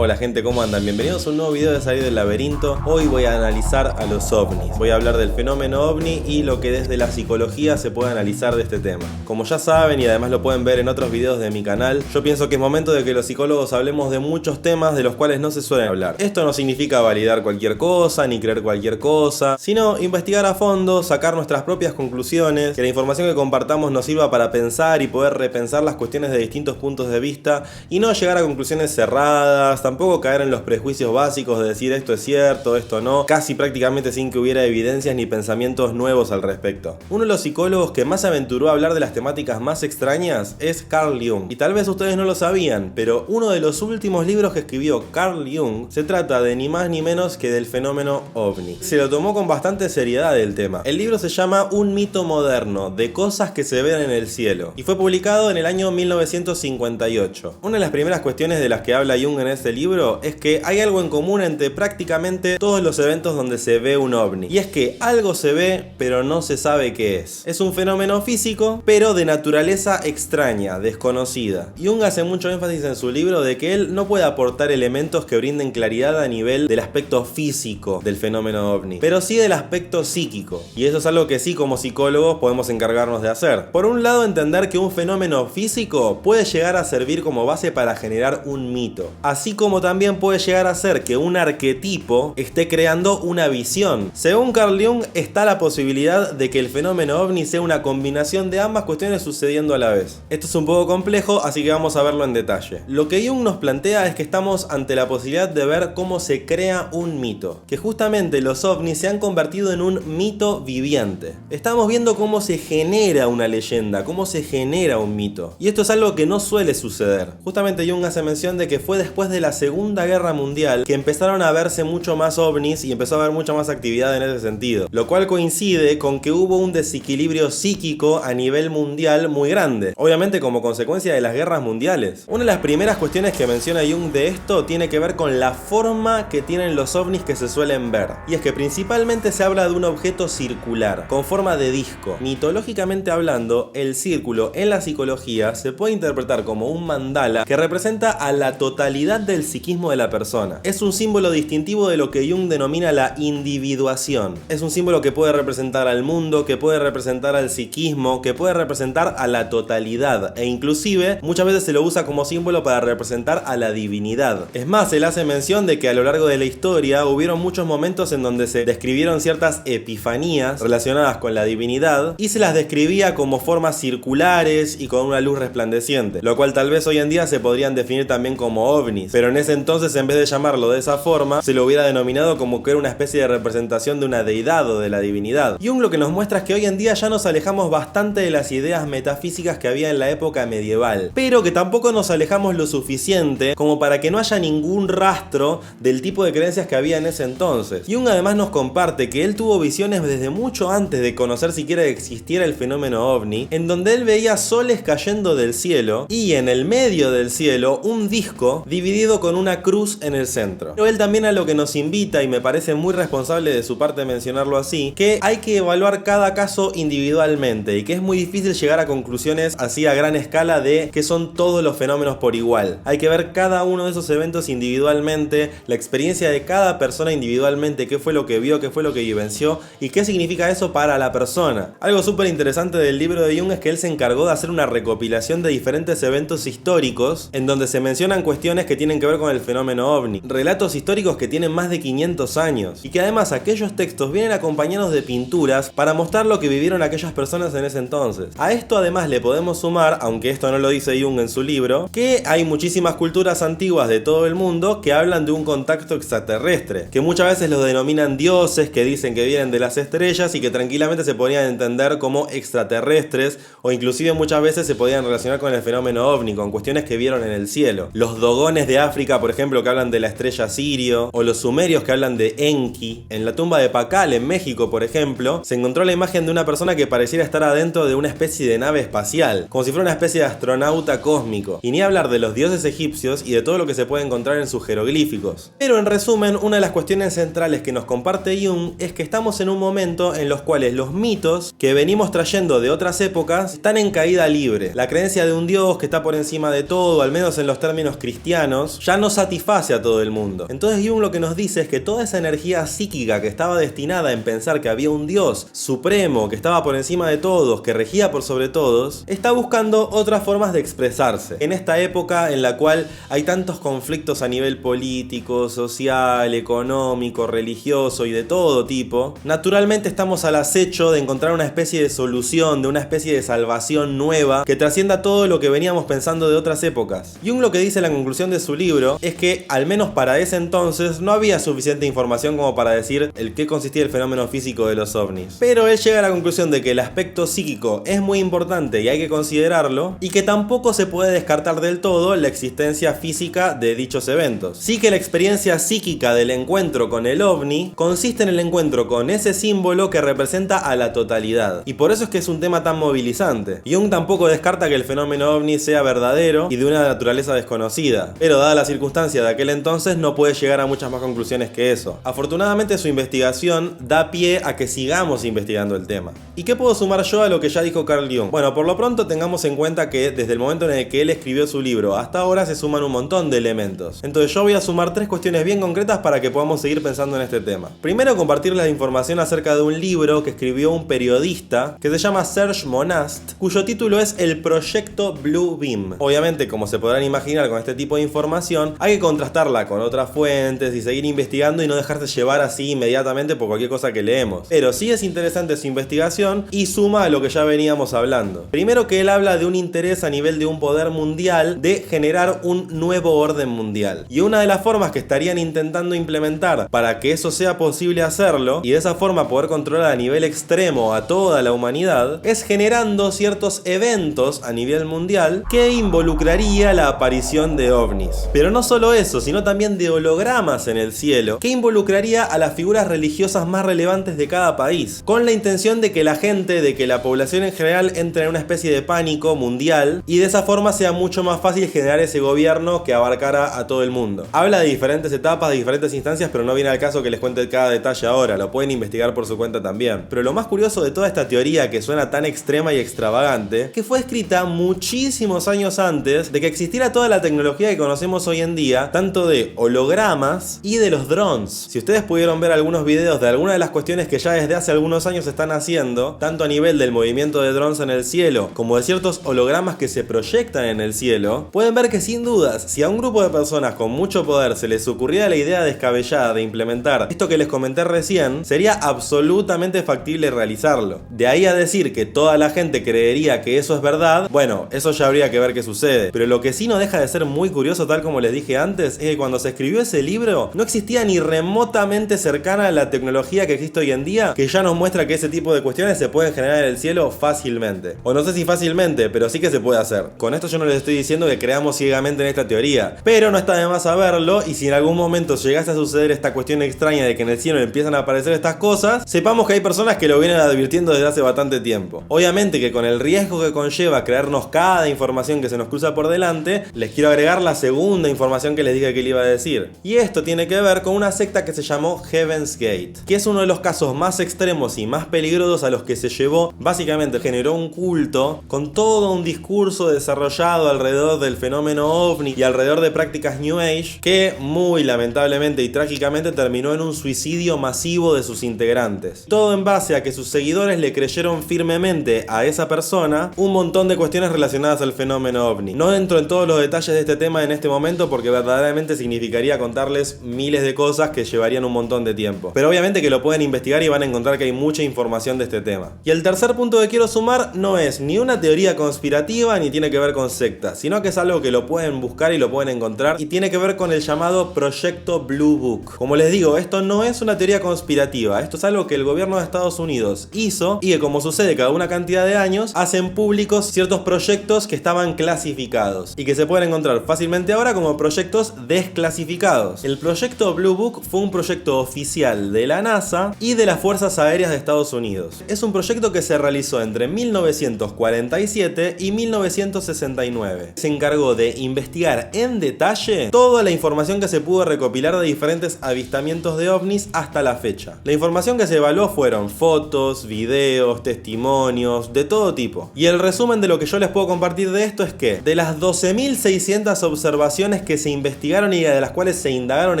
Hola gente, ¿cómo andan? Bienvenidos a un nuevo video de Salir del Laberinto. Hoy voy a analizar a los ovnis. Voy a hablar del fenómeno ovni y lo que desde la psicología se puede analizar de este tema. Como ya saben y además lo pueden ver en otros videos de mi canal, yo pienso que es momento de que los psicólogos hablemos de muchos temas de los cuales no se suelen hablar. Esto no significa validar cualquier cosa ni creer cualquier cosa, sino investigar a fondo, sacar nuestras propias conclusiones, que la información que compartamos nos sirva para pensar y poder repensar las cuestiones de distintos puntos de vista y no llegar a conclusiones cerradas, tampoco caer en los prejuicios básicos de decir esto es cierto, esto no, casi prácticamente sin que hubiera evidencias ni pensamientos nuevos al respecto. Uno de los psicólogos que más se aventuró a hablar de las temáticas más extrañas es Carl Jung. Y tal vez ustedes no lo sabían, pero uno de los últimos libros que escribió Carl Jung se trata de ni más ni menos que del fenómeno ovni. Se lo tomó con bastante seriedad el tema. El libro se llama Un mito moderno, de cosas que se ven en el cielo, y fue publicado en el año 1958. Una de las primeras cuestiones de las que habla Jung en este libro es que hay algo en común entre prácticamente todos los eventos donde se ve un ovni, y es que algo se ve pero no se sabe qué es. Es un fenómeno físico pero de naturaleza extraña, desconocida. Jung hace mucho énfasis en su libro de que él no puede aportar elementos que brinden claridad a nivel del aspecto físico del fenómeno ovni, pero sí del aspecto psíquico, y eso es algo que sí como psicólogos podemos encargarnos de hacer. Por un lado, entender que un fenómeno físico puede llegar a servir como base para generar un mito, así como también puede llegar a ser que un arquetipo esté creando una visión. Según Carl Jung, está la posibilidad de que el fenómeno ovni sea una combinación de ambas cuestiones sucediendo a la vez. Esto es un poco complejo, así que vamos a verlo en detalle. Lo que Jung nos plantea es que estamos ante la posibilidad de ver cómo se crea un mito, que justamente los ovnis se han convertido en un mito viviente. Estamos viendo cómo se genera una leyenda, cómo se genera un mito, y esto es algo que no suele suceder. Justamente Jung hace mención de que fue después de la Segunda Guerra Mundial que empezaron a verse mucho más ovnis y empezó a haber mucha más actividad en ese sentido, lo cual coincide con que hubo un desequilibrio psíquico a nivel mundial muy grande, obviamente como consecuencia de las guerras mundiales. Una de las primeras cuestiones que menciona Jung de esto tiene que ver con la forma que tienen los ovnis que se suelen ver, y es que principalmente se habla de un objeto circular, con forma de disco. Mitológicamente hablando, el círculo en la psicología se puede interpretar como un mandala que representa a la totalidad del psiquismo de la persona. Es un símbolo distintivo de lo que Jung denomina la individuación. Es un símbolo que puede representar al mundo, que puede representar al psiquismo, que puede representar a la totalidad, e inclusive muchas veces se lo usa como símbolo para representar a la divinidad. Es más, él hace mención de que a lo largo de la historia hubieron muchos momentos en donde se describieron ciertas epifanías relacionadas con la divinidad y se las describía como formas circulares y con una luz resplandeciente, lo cual tal vez hoy en día se podrían definir también como ovnis, pero en ese entonces, en vez de llamarlo de esa forma, se lo hubiera denominado como que era una especie de representación de una deidad o de la divinidad. Jung lo que nos muestra es que hoy en día ya nos alejamos bastante de las ideas metafísicas que había en la época medieval, pero que tampoco nos alejamos lo suficiente como para que no haya ningún rastro del tipo de creencias que había en ese entonces. Jung además nos comparte que él tuvo visiones desde mucho antes de conocer siquiera que existiera el fenómeno ovni, en donde él veía soles cayendo del cielo y en el medio del cielo un disco dividido con una cruz en el centro. Pero él también a lo que nos invita, y me parece muy responsable de su parte mencionarlo así, que hay que evaluar cada caso individualmente y que es muy difícil llegar a conclusiones así a gran escala de que son todos los fenómenos por igual. Hay que ver cada uno de esos eventos individualmente, la experiencia de cada persona individualmente, qué fue lo que vio, qué fue lo que vivenció y qué significa eso para la persona. Algo súper interesante del libro de Jung es que él se encargó de hacer una recopilación de diferentes eventos históricos en donde se mencionan cuestiones que tienen que ver con el fenómeno ovni, relatos históricos que tienen más de 500 años y que además aquellos textos vienen acompañados de pinturas para mostrar lo que vivieron aquellas personas en ese entonces. A esto además le podemos sumar, aunque esto no lo dice Jung en su libro, que hay muchísimas culturas antiguas de todo el mundo que hablan de un contacto extraterrestre, que muchas veces los denominan dioses, que dicen que vienen de las estrellas y que tranquilamente se podrían entender como extraterrestres, o inclusive muchas veces se podían relacionar con el fenómeno ovni, con cuestiones que vieron en el cielo. Los dogones de África, por ejemplo, que hablan de la estrella Sirio, o los sumerios que hablan de Enki. En la tumba de Pakal, en México, por ejemplo, se encontró la imagen de una persona que pareciera estar adentro de una especie de nave espacial, como si fuera una especie de astronauta cósmico. Y ni hablar de los dioses egipcios y de todo lo que se puede encontrar en sus jeroglíficos. Pero en resumen, una de las cuestiones centrales que nos comparte Jung es que estamos en un momento en los cuales los mitos que venimos trayendo de otras épocas están en caída libre. La creencia de un dios que está por encima de todo, al menos en los términos cristianos, ya no satisface a todo el mundo. Entonces Jung lo que nos dice es que toda esa energía psíquica que estaba destinada en pensar que había un Dios supremo, que estaba por encima de todos, que regía por sobre todos, está buscando otras formas de expresarse. En esta época en la cual hay tantos conflictos a nivel político, social, económico, religioso y de todo tipo, naturalmente estamos al acecho de encontrar una especie de solución, de una especie de salvación nueva que trascienda todo lo que veníamos pensando de otras épocas. Jung lo que dice en la conclusión de su libro es que, al menos para ese entonces, no había suficiente información como para decir el qué consistía el fenómeno físico de los ovnis. Pero él llega a la conclusión de que el aspecto psíquico es muy importante y hay que considerarlo, y que tampoco se puede descartar del todo la existencia física de dichos eventos. Sí que la experiencia psíquica del encuentro con el ovni consiste en el encuentro con ese símbolo que representa a la totalidad, y por eso es que es un tema tan movilizante. Jung tampoco descarta que el fenómeno ovni sea verdadero y de una naturaleza desconocida, pero dada la circunstancia de aquel entonces no puede llegar a muchas más conclusiones que eso. Afortunadamente su investigación da pie a que sigamos investigando el tema. ¿Y qué puedo sumar yo a lo que ya dijo Carl Jung? Bueno, por lo pronto tengamos en cuenta que desde el momento en el que él escribió su libro hasta ahora se suman un montón de elementos. Entonces yo voy a sumar 3 cuestiones bien concretas para que podamos seguir pensando en este tema. Primero, compartirles la información acerca de un libro que escribió un periodista que se llama Serge Monast, cuyo título es El Proyecto Blue Beam. Obviamente, como se podrán imaginar con este tipo de información, hay que contrastarla con otras fuentes y seguir investigando y no dejarse llevar así inmediatamente por cualquier cosa que leemos. Pero sí es interesante su investigación y suma a lo que ya veníamos hablando. Primero, que él habla de un interés a nivel de un poder mundial de generar un nuevo orden mundial. Y una de las formas que estarían intentando implementar para que eso sea posible hacerlo, y de esa forma poder controlar a nivel extremo a toda la humanidad, es generando ciertos eventos a nivel mundial que involucraría la aparición de ovnis. Pero no solo eso, sino también de hologramas en el cielo, que involucraría a las figuras religiosas más relevantes de cada país, con la intención de que la gente, de que la población en general entre en una especie de pánico mundial, y de esa forma sea mucho más fácil generar ese gobierno que abarcara a todo el mundo. Habla de diferentes etapas, de diferentes instancias, pero no viene al caso que les cuente cada detalle ahora, lo pueden investigar por su cuenta también. Pero lo más curioso de toda esta teoría, que suena tan extrema y extravagante, que fue escrita muchísimos años antes de que existiera toda la tecnología que conocemos hoy en día, tanto de hologramas y de los drones. Si ustedes pudieron ver algunos videos de algunas de las cuestiones que ya desde hace algunos años se están haciendo, tanto a nivel del movimiento de drones en el cielo, como de ciertos hologramas que se proyectan en el cielo, pueden ver que sin dudas, si a un grupo de personas con mucho poder se les ocurriera la idea descabellada de implementar esto que les comenté recién, sería absolutamente factible realizarlo. De ahí a decir que toda la gente creería que eso es verdad, bueno, eso ya habría que ver qué sucede. Pero lo que sí no deja de ser muy curioso, tal como les dije antes, es que cuando se escribió ese libro no existía ni remotamente cercana a la tecnología que existe hoy en día, que ya nos muestra que ese tipo de cuestiones se pueden generar en el cielo fácilmente. O no sé si fácilmente, pero sí que se puede hacer. Con esto yo no les estoy diciendo que creamos ciegamente en esta teoría, pero no está de más saberlo, y si en algún momento llegase a suceder esta cuestión extraña de que en el cielo empiezan a aparecer estas cosas, sepamos que hay personas que lo vienen advirtiendo desde hace bastante tiempo. Obviamente que con el riesgo que conlleva creernos cada información que se nos cruza por delante, les quiero agregar la segunda información que les dije que le iba a decir. Y esto tiene que ver con una secta que se llamó Heaven's Gate, que es uno de los casos más extremos y más peligrosos a los que se llevó. Básicamente generó un culto con todo un discurso desarrollado alrededor del fenómeno ovni y alrededor de prácticas New Age, que muy lamentablemente y trágicamente terminó en un suicidio masivo de sus integrantes. Todo en base a que sus seguidores le creyeron firmemente a esa persona un montón de cuestiones relacionadas al fenómeno ovni. No entro en todos los detalles de este tema en este momento porque verdaderamente significaría contarles miles de cosas que llevarían un montón de tiempo. Pero obviamente que lo pueden investigar y van a encontrar que hay mucha información de este tema. Y el tercer punto que quiero sumar no es ni una teoría conspirativa ni tiene que ver con sectas, sino que es algo que lo pueden buscar y lo pueden encontrar, y tiene que ver con el llamado Proyecto Blue Book. Como les digo, esto no es una teoría conspirativa, esto es algo que el gobierno de Estados Unidos hizo y que, como sucede cada una cantidad de años, hacen públicos ciertos proyectos que estaban clasificados y que se pueden encontrar fácilmente ahora como proyectos desclasificados. El Proyecto Blue Book fue un proyecto oficial de la NASA y de las Fuerzas Aéreas de Estados Unidos. Es un proyecto que se realizó entre 1947 y 1969. Se encargó de investigar en detalle toda la información que se pudo recopilar de diferentes avistamientos de ovnis hasta la fecha. La información que se evaluó fueron fotos, videos, testimonios, de todo tipo. Y el resumen de lo que yo les puedo compartir de esto es que, de las 12.600 observaciones situaciones que se investigaron y de las cuales se indagaron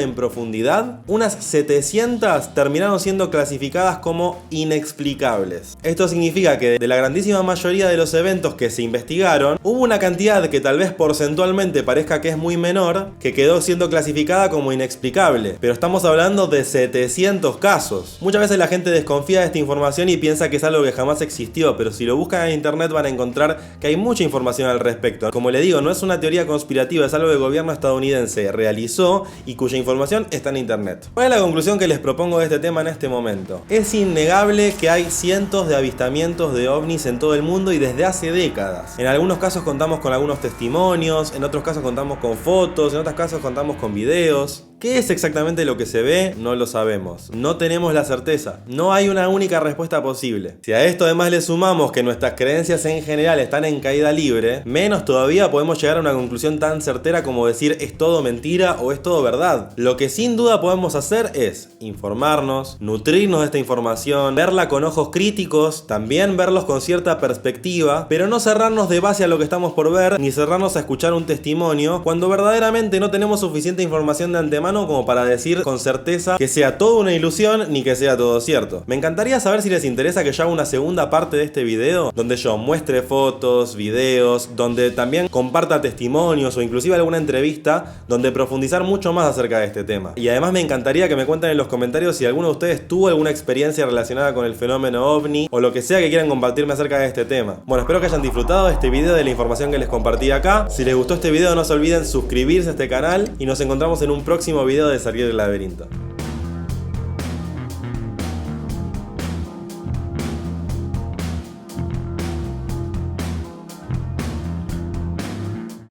en profundidad, unas 700 terminaron siendo clasificadas como inexplicables. Esto significa que de la grandísima mayoría de los eventos que se investigaron, hubo una cantidad que tal vez porcentualmente parezca que es muy menor, que quedó siendo clasificada como inexplicable. Pero estamos hablando de 700 casos. Muchas veces la gente desconfía de esta información y piensa que es algo que jamás existió, pero si lo buscan en internet van a encontrar que hay mucha información al respecto. Como le digo, no es una teoría conspirativa, es algo que el gobierno estadounidense realizó y cuya información está en internet. ¿Cuál es la conclusión que les propongo de este tema en este momento? Es innegable que hay cientos de avistamientos de ovnis en todo el mundo y desde hace décadas. En algunos casos contamos con algunos testimonios, en otros casos contamos con fotos, en otros casos contamos con videos. ¿Qué es exactamente lo que se ve? No lo sabemos. No tenemos la certeza. No hay una única respuesta posible. Si a esto además le sumamos que nuestras creencias en general están en caída libre, menos todavía podemos llegar a una conclusión tan certera como decir es todo mentira o es todo verdad. Lo que sin duda podemos hacer es informarnos, nutrirnos de esta información, verla con ojos críticos, también verlos con cierta perspectiva, pero no cerrarnos de base a lo que estamos por ver, ni cerrarnos a escuchar un testimonio, cuando verdaderamente no tenemos suficiente información de antemano como para decir con certeza que sea todo una ilusión ni que sea todo cierto. Me encantaría saber si les interesa que yo haga una segunda parte de este video donde yo muestre fotos, videos, donde también comparta testimonios o inclusive alguna entrevista donde profundizar mucho más acerca de este tema. Y además me encantaría que me cuenten en los comentarios si alguno de ustedes tuvo alguna experiencia relacionada con el fenómeno ovni o lo que sea que quieran compartirme acerca de este tema. Bueno, espero que hayan disfrutado de este video, de la información que les compartí acá. Si les gustó este video no se olviden suscribirse a este canal y nos encontramos en un próximo video de Salir del Laberinto.